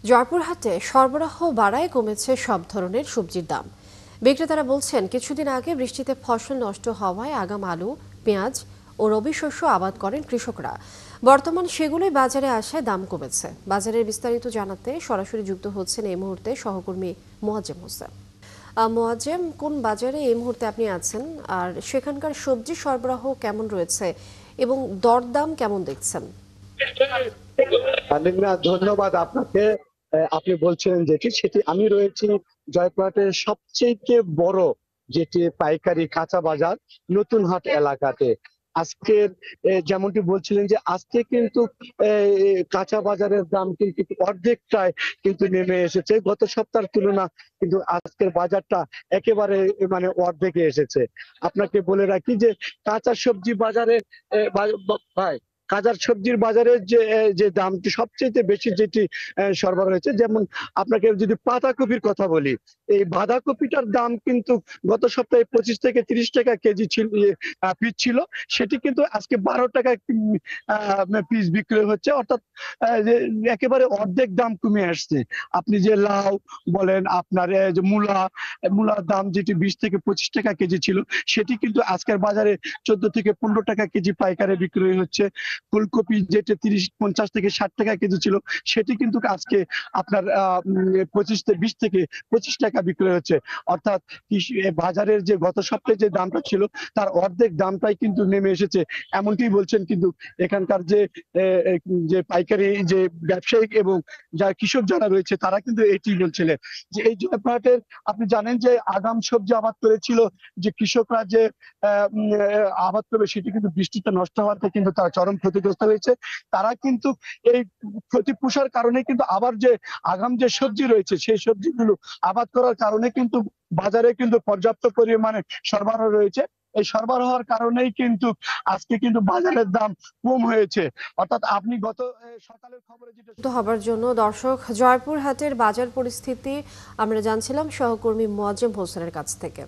জয়পুরহাটে সরবরাহ বাড়ায় কমেছে সব ধরনের সবজির দাম। বিক্রেতারা বলছেন কিছুদিন আগে বৃষ্টিতে ফসল নষ্ট হওয়ায় আগাম আলু, পেঁয়াজ ও রবি শস্য আবাদ করেন কৃষকরা। বর্তমান সেগুলোই বাজারে আসায় দাম কমেছে। বাজারের বিস্তারিত জানাতে সরাসরি যুক্ত হচ্ছেন এই মুহূর্তে সহকর্মী মোয়াজ্জেম হোসেন। মোয়াজ্জেম, কোন বাজারে এই মুহূর্তে আপনি আছেন, আর সেখানকার সবজি সরবরাহ কেমন রয়েছে এবং দরদাম কেমন দেখছেন? ধন্যবাদ আপনাকে। আপনি বলছেন যেটি সেটি আমি রয়েছি জয়পুরহাটের সবচেয়ে বড় যেটি পাইকারি কাঁচা বাজার নতুন হাট এলাকাতে। আজকের যেমনটি বলছিলেন যে আজকে কিন্তু কাঁচা বাজারের দাম কিন্তু অর্ধেকটায় কিন্তু নেমে এসেছে গত সপ্তাহের তুলনা। কিন্তু আজকের বাজারটা একেবারে মানে অর্ধেকে এসেছে। আপনাকে বলে রাখি যে কাঁচা সবজি বাজারে ভাই কাঁচা সবজির বাজারের যে যে দামটি সবচেয়ে বেশি যেটি সরবরাহ হয়েছে, যেমন আপনাকে যদি বাঁধাকপির কথা বলি, এই বাঁধাকপিটার দাম কিন্তু গত সপ্তাহে 25 থেকে 30 টাকা কেজি ছিল, পিস ছিল। সেটি কিন্তু আজকে 12 টাকা পিস বিক্রি হচ্ছে, অর্থাৎ যে একেবারে অর্ধেক দাম কমে আসছে। আপনি যে লাউ বলেন, আপনার যে মূলার দাম যেটি 20 থেকে 25 টাকা কেজি ছিল, সেটি কিন্তু আজকের বাজারে 14 থেকে 15 টাকা কেজি পাইকারে বিক্রি হচ্ছে। ফুলকপি যেটা 30, 50 থেকে 60 টাকা কেজি ছিল, সেটি কিন্তু আজকে আপনার 20 থেকে 25 টাকা বিক্রি হচ্ছে। অর্থাৎ বাজারের যে গত সপ্তাহে যে দামটা ছিল তার অর্ধেক দামটাই কিন্তু নেমে এসেছে, এমনটি বলছেন কিন্তু এখানকার যে যে পাইকারি যে ব্যবসায়িক এবং যারা কৃষক যারা রয়েছে তারা কিন্তু এটি বলছিলেন যে এই জয়পুরহাটের আপনি জানেন যে আগাম সবজি আবাদ করেছিল যে কৃষকরা যে আবাদ করবে, সেটি কিন্তু বৃষ্টিতে নষ্ট হওয়াতে কিন্তু তারা চরম ক্ষতিগ্রস্ত হয়েছে। তারা কিন্তু এই ক্ষতি পোষার কারণে কিন্তু আবার যে আগাম যে সবজি রয়েছে সেই সবজিগুলো আবাদ করার কারণে কিন্তু বাজারে কিন্তু পর্যাপ্ত পরিমাণে সরবরাহ রয়েছে। এই সরবরাহের কারণেই কিন্তু আজকে কিন্তু বাজারের দাম কম হয়েছে। অর্থাৎ আপনি গত সকালের খবরে যেটা হবার জন্য দর্শক, জয়পুরহাটের বাজার পরিস্থিতি আমরা জানছিলাম সহকর্মী মোয়াজ্জেম হোসেনের কাছ থেকে।